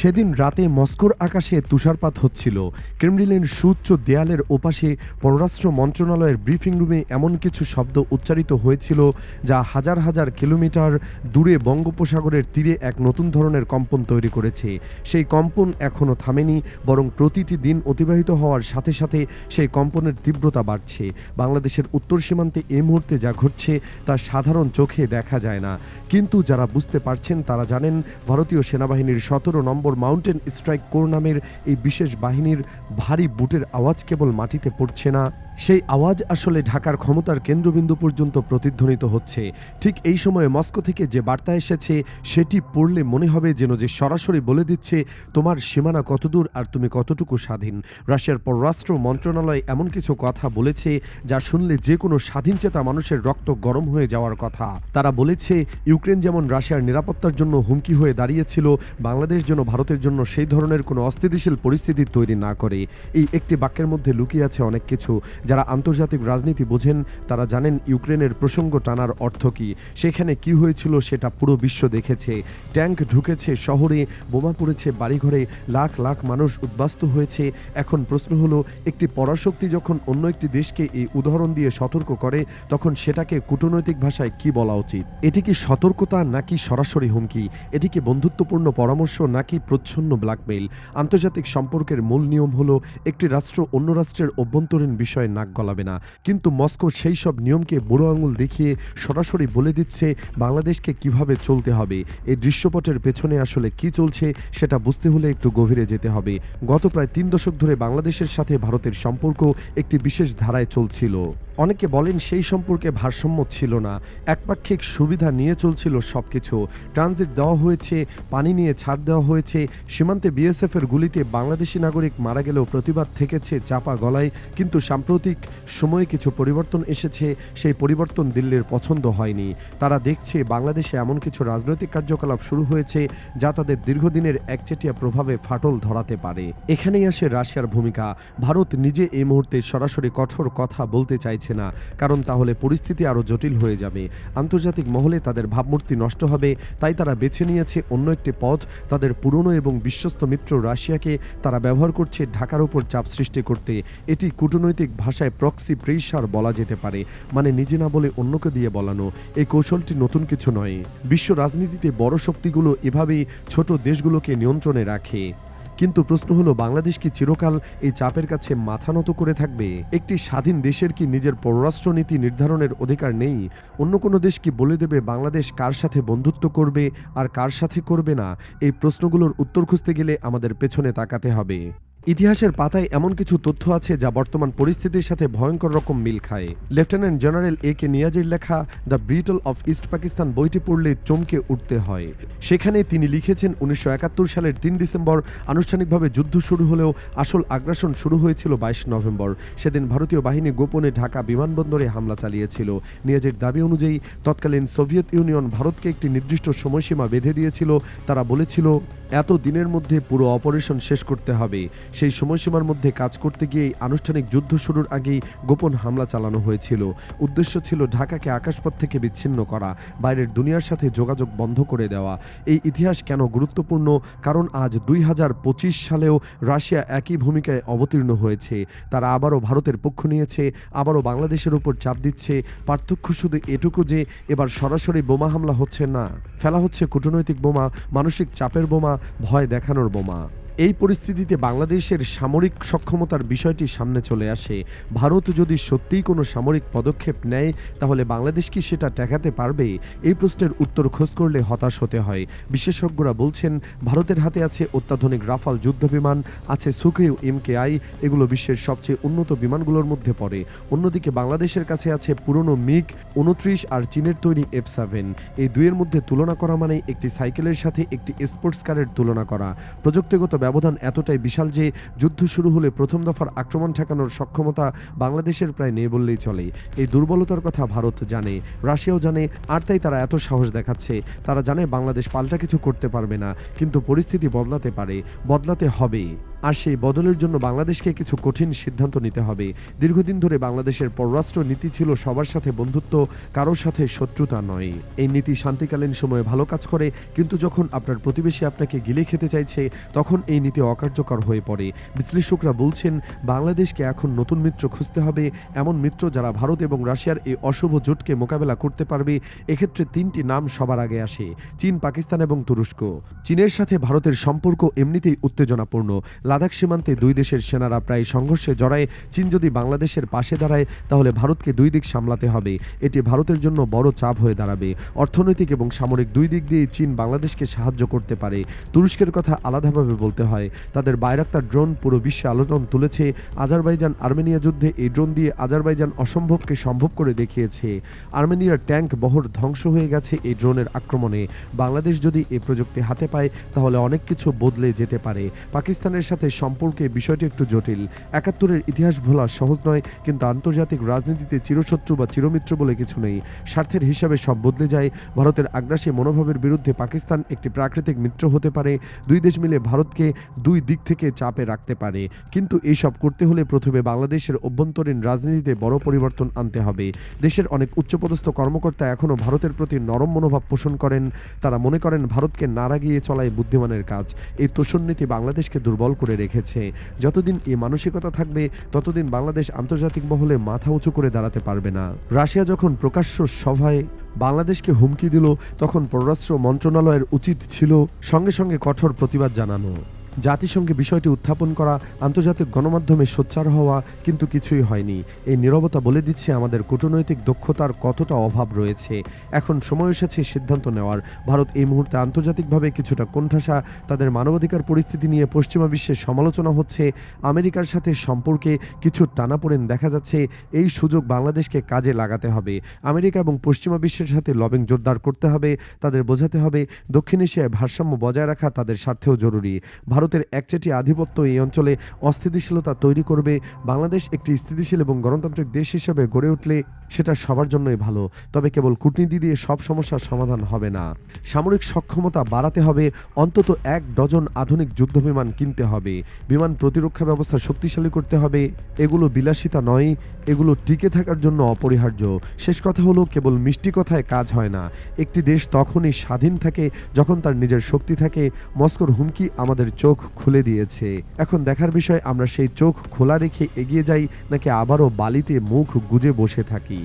সেদিন রাতে মস্কোর আকাশে তুষারপাত হচ্ছিল। ক্রেমলিনের সুউচ্চ দেয়ালের ওপাশে পররাষ্ট্র মন্ত্রণালয়ের ব্রিফিং রুমে এমন কিছু শব্দ উচ্চারিত হয়েছিল যা হাজার হাজার কিলোমিটার দূরে বঙ্গোপসাগরের তীরে এক নতুন ধরনের কম্পন তৈরি করেছে। সেই কম্পন এখনও থামেনি, বরং প্রতিটি দিন অতিবাহিত হওয়ার সাথে সাথে সেই কম্পনের তীব্রতা বাড়ছে। বাংলাদেশের উত্তর সীমান্তে এই মুহূর্তে যা ঘটছে তা সাধারণ চোখে দেখা যায় না, কিন্তু যারা বুঝতে পারছেন তারা জানেন ভারতীয় সেনাবাহিনীর ১৭ নম্বর মাউন্টেন স্ট্রাইক কোর নামের এই বিশেষ বাহিনীর ভারী বুটের আওয়াজ কেবল মাটিতে পড়ছে না, সেই আওয়াজ আসলে ঢাকার ক্ষমতার কেন্দ্রবিন্দু পর্যন্ত প্রতিধ্বনিত হচ্ছে। ঠিক এই সময়ে মস্কো থেকে যে বার্তা এসেছে সেটি পড়লে মনে হবে যেন যে সরাসরি বলে দিচ্ছে তোমার সীমানা কতদূর আর তুমি কতটুকু স্বাধীন। রাশিয়ার পররাষ্ট্র মন্ত্রণালয় এমন কিছু কথা বলেছে যা শুনলে যে কোনো স্বাধীনচেতা মানুষের রক্ত গরম হয়ে যাওয়ার কথা। তারা বলেছে ইউক্রেন যেমন রাশিয়ার নিরাপত্তার জন্য হুমকি হয়ে দাঁড়িয়েছিল, বাংলাদেশ যেন ভারতের জন্য সেই ধরনের কোনো অস্থিতিশীল পরিস্থিতি তৈরি না করে। এই একটি বাক্যের মধ্যে লুকিয়ে আছে অনেক কিছু। যারা আন্তর্জাতিক রাজনীতি বোঝেন তারা জানেন ইউক্রেনের প্রসঙ্গ টানার অর্থ কী, সেখানে কি হয়েছিল সেটা পুরো বিশ্ব দেখেছে। ট্যাঙ্ক ঢুকেছে শহরে, বোমা পড়েছে বাড়িঘরে, লাখ লাখ মানুষ উদ্বাস্তু হয়েছে। এখন প্রশ্ন হলো, একটি পরাশক্তি যখন অন্য একটি দেশকে এই উদাহরণ দিয়ে সতর্ক করে তখন সেটাকে কূটনৈতিক ভাষায় কি বলা উচিত? এটি কি সতর্কতা নাকি সরাসরি হুমকি? এটি কি বন্ধুত্বপূর্ণ পরামর্শ নাকি প্রচ্ছন্ন ব্ল্যাকমেইল? আন্তর্জাতিক সম্পর্কের মূল নিয়ম হলো একটি রাষ্ট্র অন্য রাষ্ট্রের অভ্যন্তরীণ বিষয়ে নাক গলাবে না, কিন্তু মস্কো সেই সব নিয়মকে বুড়ো আঙুল দেখিয়ে সরাসরি বলে দিচ্ছে বাংলাদেশকে কিভাবে চলতে হবে। এই দৃশ্যপটের পেছনে আসলে কি চলছে সেটা বুঝতে হলে একটু গভীরে যেতে হবে। গত প্রায় ৩ দশক ধরে বাংলাদেশের সাথে ভারতের সম্পর্ক একটি বিশেষ ধারায় চলছিল। অনেকে বলেন সেই সম্পর্কে ভারসাম্য ছিল না, একপাক্ষিক সুবিধা নিয়ে চলছিল সবকিছু। ট্রানজিট দেওয়া হয়েছে, পানি নিয়ে ছাড় দেওয়া হয়েছে, সীমান্তে বিএসএফের গুলিতে বাংলাদেশি নাগরিক মারা গেলেও প্রতিবাদ থেকেছে চাপা গলায়। কিন্তু সাম্প্রতিক সময়ে কিছু পরিবর্তন এসেছে, সেই পরিবর্তন দিল্লির পছন্দ হয়নি। তারা দেখছে বাংলাদেশে এমন কিছু রাজনৈতিক কার্যকলাপ শুরু হয়েছে যা তাদের দীর্ঘদিনের একচেটিয়া প্রভাবে ফাটল ধরাতে পারে। এখানেই আসে রাশিয়ার ভূমিকা। ভারত নিজে এই মুহূর্তে সরাসরি কঠোর কথা বলতে চাইছে না, কারণ তাহলে পরিস্থিতি আরও জটিল হয়ে যাবে। আন্তর্জাতিক মহলে তাদের ভাবমূর্তি নষ্ট হবে, তাই তারা বেছে নিয়েছে অন্য একটি পথ। তাদের পুরনো এবং বিশ্বস্ত মিত্র রাশিয়াকে তারা ব্যবহার করছে ঢাকার উপর চাপ সৃষ্টি করতে। এটি কূটনৈতিক ভাষায় প্রক্সি প্রেসার বলা যেতে পারে, মানে নিজে না বলে অন্যকে দিয়ে বলানো। এই কৌশলটি নতুন কিছু নয়। বিশ্ব রাজনীতিতে বড় শক্তিগুলো এভাবেই ছোট দেশগুলোকে নিয়ন্ত্রণে রাখে। কিন্তু প্রশ্ন হলো, বাংলাদেশ কি চিরকাল এই চাপের কাছে মাথা নত করে থাকবে? একটি স্বাধীন দেশের কি নিজের পররাষ্ট্রনীতি নির্ধারণের অধিকার নেই? অন্য কোনো দেশ কি বলে দেবে বাংলাদেশ কার সাথে বন্ধুত্ব করবে আর কার সাথে করবে না? এই প্রশ্নগুলোর উত্তর খুঁজতে গেলে আমাদের পেছনে তাকাতে হবে। ইতিহাসের পাতায় এমন কিছু তথ্য আছে যা বর্তমান পরিস্থিতির সাথে ভয়ঙ্কর রকম মিল খায়। Lieutenant general A.K. নিয়াজির লেখা the brittle of east Pakistan বইটি পড়লে চমকে উঠতে হয়। সেখানে তিনি লিখেছেন ১৯৭১ সালের ৩ ডিসেম্বর আনুষ্ঠানিকভাবে যুদ্ধ শুরু হলেও আসল আগ্রাসন শুরু হয়েছিল ২২ নভেম্বর। সেদিন ভারতীয় বাহিনী গোপনে ঢাকা বিমানবন্দরে হামলা চালিয়েছিল। নিয়াজির দাবি অনুযায়ী তৎকালীন সোভিয়েত ইউনিয়ন ভারতকে একটি নির্দিষ্ট সময়সীমা বেঁধে দিয়েছিল। তারা বলেছিল এত দিনের মধ্যে পুরো অপারেশন শেষ করতে হবে। সেই সময়সীমার মধ্যে কাজ করতে গিয়েই আনুষ্ঠানিক যুদ্ধ শুরুর আগেই গোপন হামলা চালানো হয়েছিল। উদ্দেশ্য ছিল ঢাকাকে আকাশপথ থেকে বিচ্ছিন্ন করা, বাইরের দুনিয়ার সাথে যোগাযোগ বন্ধ করে দেওয়া। এই ইতিহাস কেন গুরুত্বপূর্ণ? কারণ আজ ২০২৫ সালেও রাশিয়া একই ভূমিকায় অবতীর্ণ হয়েছে। তারা আবারও ভারতের পক্ষ নিয়েছে, আবারও বাংলাদেশের উপর চাপ দিচ্ছে। পার্থক্য শুধু এটুকু যে এবার সরাসরি বোমা হামলা হচ্ছে না, ফেলা হচ্ছে কূটনৈতিক বোমা, মানসিক চাপের বোমা, ভয় দেখানোর বোমা। এই পরিস্থিতিতে বাংলাদেশের সামরিক সক্ষমতার বিষয়টি সামনে চলে আসে। ভারত যদি সত্যিই কোনো সামরিক পদক্ষেপ নেয় তাহলে বাংলাদেশ কি সেটা ঠেকাতে পারবে? এই প্রশ্নের উত্তর খোঁজ করলে হতাশ হতে হয়। বিশেষজ্ঞরা বলছেন ভারতের হাতে আছে অত্যাধুনিক রাফাল যুদ্ধবিমান, আছে সুখোই MKI, এগুলো বিশ্বের সবচেয়ে উন্নত বিমানগুলোর মধ্যে পড়ে। অন্যদিকে বাংলাদেশের কাছে আছে পুরনো MiG-29 আর চীনের তৈরি F7। এই দুইয়ের মধ্যে তুলনা করা মানে একটি সাইকেলের সাথে একটি স্পোর্টস কারের তুলনা করা। প্রযুক্তিগত ব্যবধান এতটাই বিশাল যে যুদ্ধ শুরু হলে প্রথম দফার আক্রমণ ঠেকানোর সক্ষমতা বাংলাদেশের প্রায় নেই বললেই চলে। এই দুর্বলতার কথা ভারত জানে, রাশিয়াও জানে, আর তাই তারা এত সাহস দেখাচ্ছে। তারা জানে বাংলাদেশ পাল্টা কিছু করতে পারবে না, কিন্তু পরিস্থিতি বদলাতে পারে, বদলাতে হবে। আর সেই বদলের জন্য বাংলাদেশকে কিছু কঠিন সিদ্ধান্ত নিতে হবে। দীর্ঘদিন ধরে বাংলাদেশের পররাষ্ট্র নীতি ছিল সবার সাথে বন্ধুত্ব, কারোর সাথে শত্রুতা নয়। এই নীতি শান্তিকালীন সময়ে ভালো কাজ করে, কিন্তু যখন আপনার প্রতিবেশী আপনাকে গিলে খেতে চাইছে তখন এই নীতি অকার্যকর হয়ে পড়ে। বিশ্লেষকরা বলছেন বাংলাদেশকে এখন নতুন মিত্র খুঁজতে হবে, এমন মিত্র যারা ভারত এবং রাশিয়ার এই অশুভ জোটকে মোকাবেলা করতে পারবে। এক্ষেত্রে তিনটি নাম সবার আগে আসে: চীন, পাকিস্তান এবং তুরস্ক। চীনের সাথে ভারতের সম্পর্ক এমনিতেই উত্তেজনাপূর্ণ। লাদাখ সীমান্তে দুই দেশের সেনারা প্রায় সংঘর্ষে জড়ায়। চীন যদি বাংলাদেশের পাশে দাঁড়ায় তাহলে ভারতকে দুই দিক সামলাতে হবে। এটি ভারতের জন্য বড় চাপ হয়ে দাঁড়াবে। অর্থনৈতিক এবং সামরিক দুই দিক দিয়ে চীন বাংলাদেশকে সাহায্য করতে পারে। তুরস্কের কথা আলাদাভাবে বলতে হয়। তাদের বাইরাক্তার ড্রোন পুরো বিশ্বে আলোড়ন তুলেছে। আজারবাইজান আর্মেনিয়া যুদ্ধে এই ড্রোন দিয়ে আজারবাইজান অসম্ভবকে সম্ভব করে দেখিয়েছে। আর্মেনিয়ার ট্যাঙ্ক বহর ধ্বংস হয়ে গেছে এই ড্রোনের আক্রমণে। বাংলাদেশ যদি এই প্রযুক্তি হাতে পায় তাহলে অনেক কিছু বদলে যেতে পারে। পাকিস্তানের সাথে সম্পর্কে বিষয়টি একটু জটিল। ৭১-এর ইতিহাস ভোলা সহজ নয়, কিন্তু আন্তর্জাতিক রাজনীতিতে চিরশত্রু বা চিরমিত্র বলে কিছু নেই। স্বার্থের হিসাবে সব বদলে যায়। ভারতের আগ্রাসী মনোভাবের বিরুদ্ধে পাকিস্তান একটি প্রাকৃতিক মিত্র হতে পারে। দুই দেশ মিলে ভারতকে দুই দিক থেকে চাপে রাখতে পারে। কিন্তু এইসব করতে হলে প্রথমে বাংলাদেশের অভ্যন্তরীণ রাজনীতিতে বড় পরিবর্তন আনতে হবে। দেশের অনেক উচ্চপদস্থ কর্মকর্তা এখনও ভারতের প্রতি নরম মনোভাব পোষণ করেন। তারা মনে করেন ভারতকে না রাগিয়ে চলাই বুদ্ধিমানের কাজ। এই তোষণনীতি বাংলাদেশকে দুর্বল করে রেখেছে। যতদিন এই মানসিকতা থাকবে ততদিন বাংলাদেশ আন্তর্জাতিক মহলে মাথা উঁচু করে দাঁড়াতে পারবে না। রাশিয়া যখন প্রকাশ্য সভায় বাংলাদেশকে হুমকি দিল তখন পররাষ্ট্র মন্ত্রণালয়ের উচিত ছিল সঙ্গে সঙ্গে কঠোর প্রতিবাদ জানানো, জাতিসংঘে বিষয়টি উত্থাপন করা, আন্তর্জাতিক গণমাধ্যমে সোচ্চার হওয়া, কিন্তু কিছুই হয়নি। এই নীরবতা বলে দিচ্ছে আমাদের কূটনৈতিক দক্ষতার কতটা অভাব রয়েছে। এখন সময় এসেছে সিদ্ধান্ত নেওয়ার। ভারত এই মুহূর্তে আন্তর্জাতিকভাবে কিছুটা কোণঠাসা। তাদের মানবাধিকার পরিস্থিতি নিয়ে পশ্চিমা বিশ্বে সমালোচনা হচ্ছে। আমেরিকার সাথে সম্পর্কে কিছু টানাপোড়েন দেখা যাচ্ছে। এই সুযোগ বাংলাদেশকে কাজে লাগাতে হবে। আমেরিকা এবং পশ্চিমা বিশ্বের সাথে লবিং জোরদার করতে হবে। তাদের বোঝাতে হবে দক্ষিণ এশিয়ায় ভারসাম্য বজায় রাখা তাদের স্বার্থেও জরুরি। ভারতের একচেটি আধিপত্য এই অঞ্চলে অস্থিতিশীলতা তৈরি করবে। বাংলাদেশ একটি স্থিতিশীল এবং গণতান্ত্রিক দেশ হিসেবে গড়ে উঠলে সেটা সবার জন্যই ভালো। তবে কেবল কূটনীতি দিয়ে সব সমস্যার সমাধান হবে না। সামরিক সক্ষমতা বাড়াতে হবে। অন্তত ১ ডজন আধুনিক যুদ্ধবিমান কিনতে হবে। বিমান প্রতিরক্ষা ব্যবস্থা শক্তিশালী করতে হবে। এগুলো বিলাসিতা নয়, এগুলো টিকে থাকার জন্য অপরিহার্য। শেষ কথা হলো, কেবল মিষ্টি কথায় কাজ হয় না। একটি দেশ তখনই স্বাধীন থাকে যখন তার নিজের শক্তি থাকে। মস্কোর হুমকি আমাদের চোখ খুলে দিয়েছে। এখন দেখার বিষয় আমরা সেই চোখ খোলা রেখে এগিয়ে যাই নাকি আবারও বালিতে মুখ গুজে বসে থাকি।